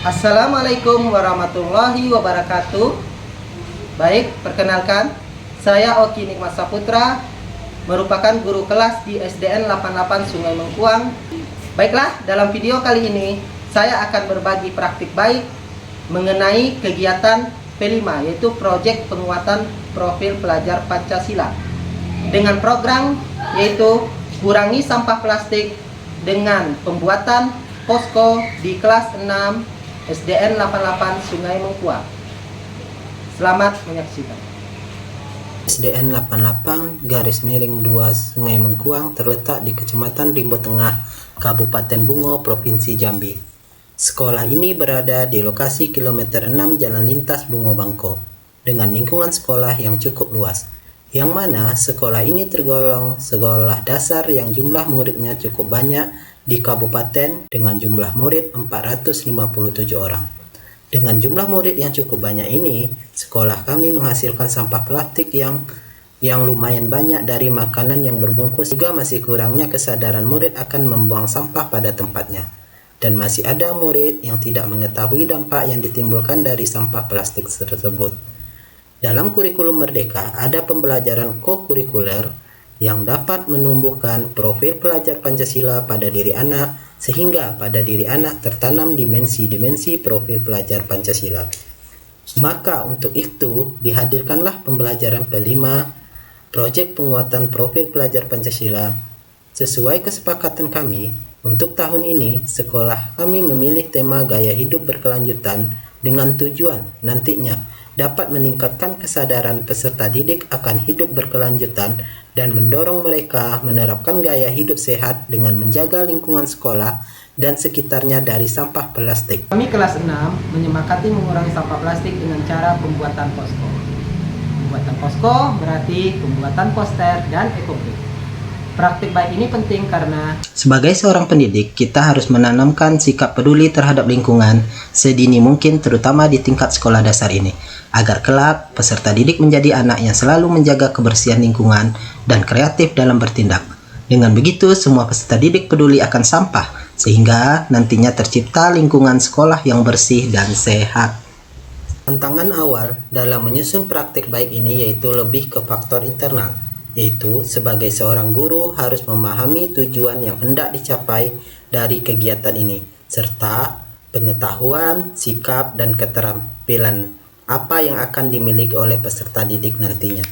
Assalamualaikum warahmatullahi wabarakatuh. Baik, perkenalkan, saya Oki Nikmat Saputra, merupakan guru kelas di SDN 88 Sungai Mengkuang. Baiklah, dalam video kali ini saya akan berbagi praktik baik mengenai kegiatan P5, yaitu proyek penguatan profil pelajar Pancasila, dengan program yaitu kurangi sampah plastik dengan pembuatan posko di kelas 6 SDN 88 Sungai Mengkuang. Selamat menyaksikan. SDN 88 garis miring 2 Sungai Mengkuang terletak di Kecamatan Rimbo Tengah, Kabupaten Bungo, Provinsi Jambi. Sekolah ini berada di lokasi kilometer 6 Jalan Lintas Bungo Bangko, dengan lingkungan sekolah yang cukup luas, yang mana sekolah ini tergolong sekolah dasar yang jumlah muridnya cukup banyak di kabupaten dengan jumlah murid 457 orang. Dengan jumlah murid yang cukup banyak ini, sekolah kami menghasilkan sampah plastik yang lumayan banyak dari makanan yang berbungkus. Juga masih kurangnya kesadaran murid akan membuang sampah pada tempatnya. Dan masih ada murid yang tidak mengetahui dampak yang ditimbulkan dari sampah plastik tersebut. Dalam kurikulum Merdeka ada pembelajaran co-kurikuler yang dapat menumbuhkan profil pelajar Pancasila pada diri anak, sehingga pada diri anak tertanam dimensi-dimensi profil pelajar Pancasila. Maka untuk itu dihadirkanlah pembelajaran P5, proyek penguatan profil pelajar Pancasila. Sesuai kesepakatan kami, untuk tahun ini sekolah kami memilih tema gaya hidup berkelanjutan dengan tujuan nantinya dapat meningkatkan kesadaran peserta didik akan hidup berkelanjutan dan mendorong mereka menerapkan gaya hidup sehat dengan menjaga lingkungan sekolah dan sekitarnya dari sampah plastik. Kami kelas 6 menyepakati mengurangi sampah plastik dengan cara pembuatan posko. Pembuatan posko berarti pembuatan poster dan ekobrik. Praktik baik ini penting karena sebagai seorang pendidik, kita harus menanamkan sikap peduli terhadap lingkungan sedini mungkin, terutama di tingkat sekolah dasar ini, agar kelak peserta didik menjadi anak yang selalu menjaga kebersihan lingkungan dan kreatif dalam bertindak. Dengan begitu, semua peserta didik peduli akan sampah, sehingga nantinya tercipta lingkungan sekolah yang bersih dan sehat. Tantangan awal dalam menyusun praktik baik ini yaitu lebih ke faktor internal, yaitu sebagai seorang guru harus memahami tujuan yang hendak dicapai dari kegiatan ini, serta pengetahuan, sikap, dan keterampilan apa yang akan dimiliki oleh peserta didik nantinya.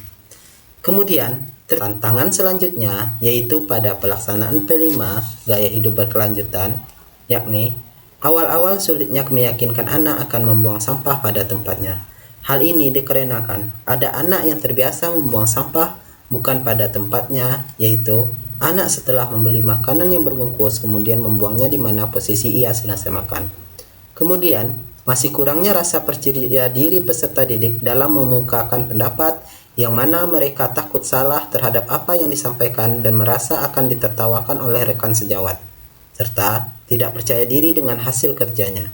Kemudian, tantangan selanjutnya yaitu pada pelaksanaan P5 gaya hidup berkelanjutan, yakni awal-awal sulitnya meyakinkan anak akan membuang sampah pada tempatnya. Hal ini dikarenakan ada anak yang terbiasa membuang sampah bukan pada tempatnya, yaitu anak setelah membeli makanan yang berbungkus kemudian membuangnya di mana posisi ia selesai makan. Kemudian, masih kurangnya rasa percaya diri peserta didik dalam mengemukakan pendapat yang mana mereka takut salah terhadap apa yang disampaikan dan merasa akan ditertawakan oleh rekan sejawat, serta tidak percaya diri dengan hasil kerjanya.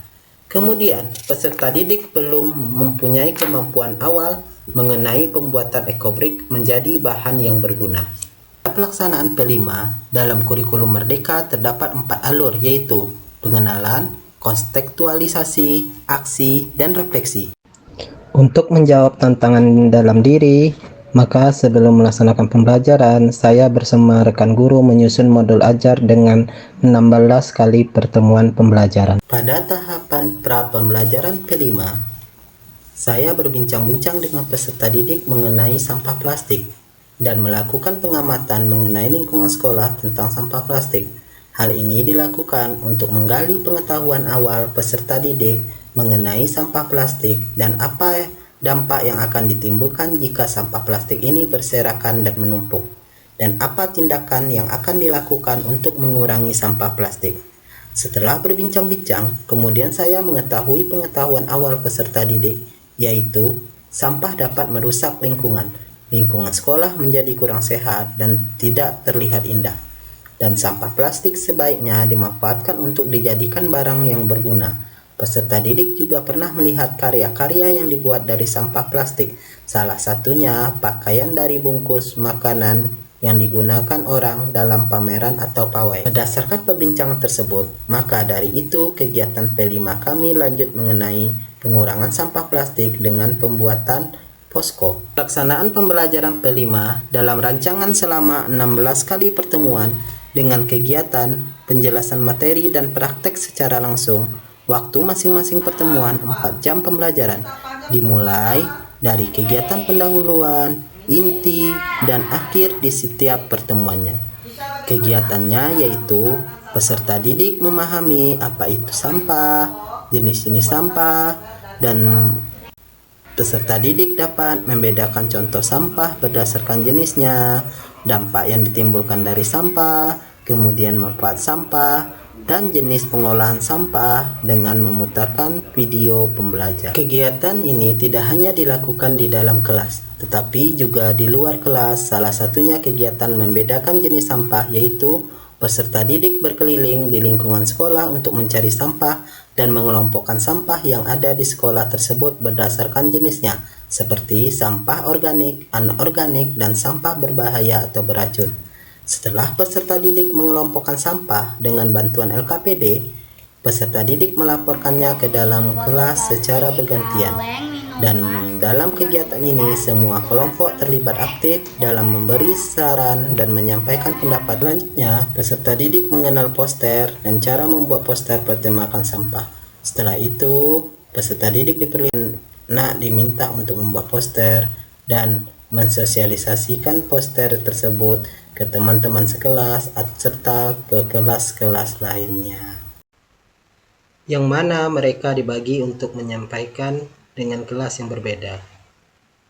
Kemudian, peserta didik belum mempunyai kemampuan awal mengenai pembuatan ekobrik menjadi bahan yang berguna. Pelaksanaan P5 dalam kurikulum Merdeka terdapat 4 alur, yaitu pengenalan, kontekstualisasi, aksi, dan refleksi. Untuk menjawab tantangan dalam diri, maka sebelum melaksanakan pembelajaran, saya bersama rekan guru menyusun modul ajar dengan 16 kali pertemuan pembelajaran. Pada tahapan pra pembelajaran P5, saya berbincang-bincang dengan peserta didik mengenai sampah plastik dan melakukan pengamatan mengenai lingkungan sekolah tentang sampah plastik. Hal ini dilakukan untuk menggali pengetahuan awal peserta didik mengenai sampah plastik dan apa dampak yang akan ditimbulkan jika sampah plastik ini berserakan dan menumpuk, dan apa tindakan yang akan dilakukan untuk mengurangi sampah plastik. Setelah berbincang-bincang, kemudian saya mengetahui pengetahuan awal peserta didik, yaitu sampah dapat merusak lingkungan sekolah menjadi kurang sehat dan tidak terlihat indah, dan sampah plastik sebaiknya dimanfaatkan untuk dijadikan barang yang berguna. Peserta didik juga pernah melihat karya-karya yang dibuat dari sampah plastik, salah satunya pakaian dari bungkus makanan yang digunakan orang dalam pameran atau pawai. Berdasarkan perbincangan tersebut, maka dari itu kegiatan P5 kami lanjut mengenai pengurangan sampah plastik dengan pembuatan posko. Pelaksanaan pembelajaran P5 dalam rancangan selama 16 kali pertemuan dengan kegiatan penjelasan materi dan praktek secara langsung. Waktu masing-masing pertemuan 4 jam pembelajaran, dimulai dari kegiatan pendahuluan, inti, dan akhir di setiap pertemuannya. Kegiatannya yaitu peserta didik memahami apa itu sampah, jenis-jenis sampah, dan peserta didik dapat membedakan contoh sampah berdasarkan jenisnya, dampak yang ditimbulkan dari sampah, kemudian manfaat sampah, dan jenis pengolahan sampah dengan memutarkan video pembelajaran. Kegiatan ini tidak hanya dilakukan di dalam kelas, tetapi juga di luar kelas. Salah satunya kegiatan membedakan jenis sampah, yaitu peserta didik berkeliling di lingkungan sekolah untuk mencari sampah dan mengelompokkan sampah yang ada di sekolah tersebut berdasarkan jenisnya, seperti sampah organik, anorganik, dan sampah berbahaya atau beracun. Setelah peserta didik mengelompokkan sampah dengan bantuan LKPD, peserta didik melaporkannya ke dalam kelas secara bergantian. Dan dalam kegiatan ini, semua kelompok terlibat aktif dalam memberi saran dan menyampaikan pendapat. Selanjutnya, peserta didik mengenal poster dan cara membuat poster bertemakan sampah. Setelah itu, peserta didik diminta untuk membuat poster dan mensosialisasikan poster tersebut ke teman-teman sekelas serta ke kelas-kelas lainnya, yang mana mereka dibagi untuk menyampaikan dengan kelas yang berbeda.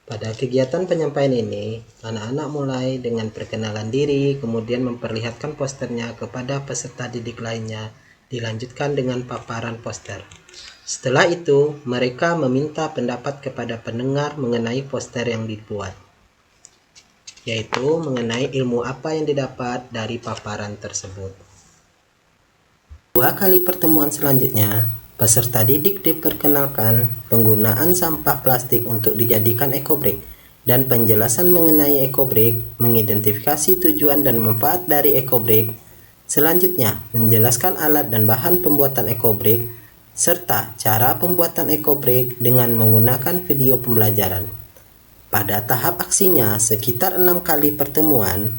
Pada kegiatan penyampaian ini, anak-anak mulai dengan perkenalan diri, kemudian memperlihatkan posternya kepada peserta didik lainnya, dilanjutkan dengan paparan poster. Setelah itu, mereka meminta pendapat kepada pendengar mengenai poster yang dibuat, yaitu mengenai ilmu apa yang didapat dari paparan tersebut. 2 kali pertemuan selanjutnya, peserta didik diperkenalkan penggunaan sampah plastik untuk dijadikan ekobrik dan penjelasan mengenai ekobrik, mengidentifikasi tujuan dan manfaat dari ekobrik. Selanjutnya, menjelaskan alat dan bahan pembuatan ekobrik serta cara pembuatan ekobrik dengan menggunakan video pembelajaran. Pada tahap aksinya, sekitar 6 kali pertemuan,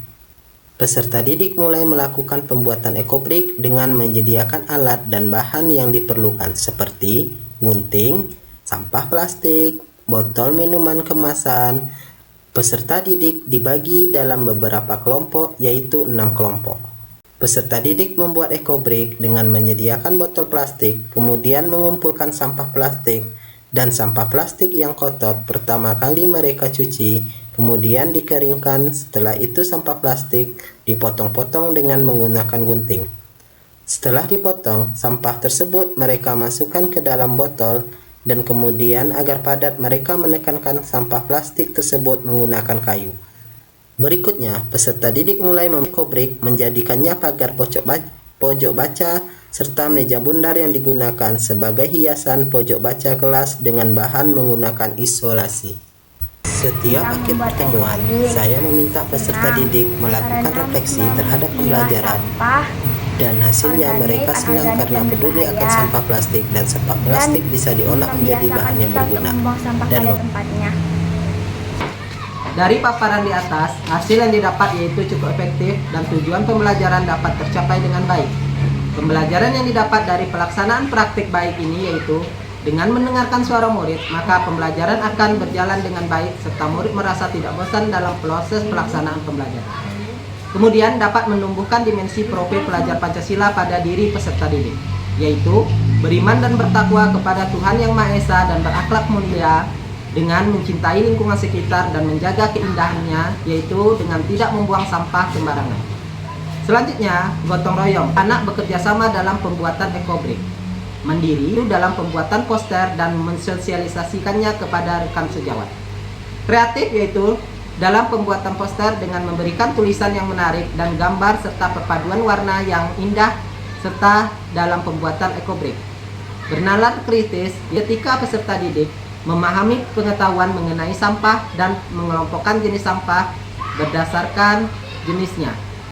peserta didik mulai melakukan pembuatan ekobrik dengan menyediakan alat dan bahan yang diperlukan seperti gunting, sampah plastik, botol minuman kemasan. Peserta didik dibagi dalam beberapa kelompok, yaitu 6 kelompok. Peserta didik membuat ekobrik dengan menyediakan botol plastik, kemudian mengumpulkan sampah plastik dan sampah plastik yang kotor. Pertama kali mereka cuci, kemudian dikeringkan. Setelah itu sampah plastik dipotong-potong dengan menggunakan gunting. Setelah dipotong, sampah tersebut mereka masukkan ke dalam botol dan kemudian agar padat mereka menekankan sampah plastik tersebut menggunakan kayu. Berikutnya, peserta didik mulai ekobrik, menjadikannya pagar pojok baca serta meja bundar yang digunakan sebagai hiasan pojok baca kelas dengan bahan menggunakan isolasi. Setiap akhir pertemuan, saya meminta peserta didik melakukan refleksi terhadap pembelajaran, dan hasilnya mereka senang karena peduli akan sampah plastik dan sampah plastik bisa diolah menjadi bahan yang berguna. Dan dari paparan di atas, hasil yang didapat yaitu cukup efektif dan tujuan pembelajaran dapat tercapai dengan baik. Pembelajaran yang didapat dari pelaksanaan praktik baik ini yaitu dengan mendengarkan suara murid, maka pembelajaran akan berjalan dengan baik serta murid merasa tidak bosan dalam proses pelaksanaan pembelajaran. Kemudian dapat menumbuhkan dimensi profil pelajar Pancasila pada diri peserta didik, yaitu beriman dan bertakwa kepada Tuhan Yang Maha Esa dan berakhlak mulia dengan mencintai lingkungan sekitar dan menjaga keindahannya, yaitu dengan tidak membuang sampah sembarangan. Selanjutnya, gotong royong, anak bekerja sama dalam pembuatan ekobrik. Mandiri dalam pembuatan poster dan mensosialisasikannya kepada rekan sejawat. Kreatif yaitu dalam pembuatan poster dengan memberikan tulisan yang menarik dan gambar serta perpaduan warna yang indah serta dalam pembuatan ekobrik. Bernalar kritis ketika peserta didik memahami pengetahuan mengenai sampah dan mengelompokkan jenis sampah berdasarkan jenisnya.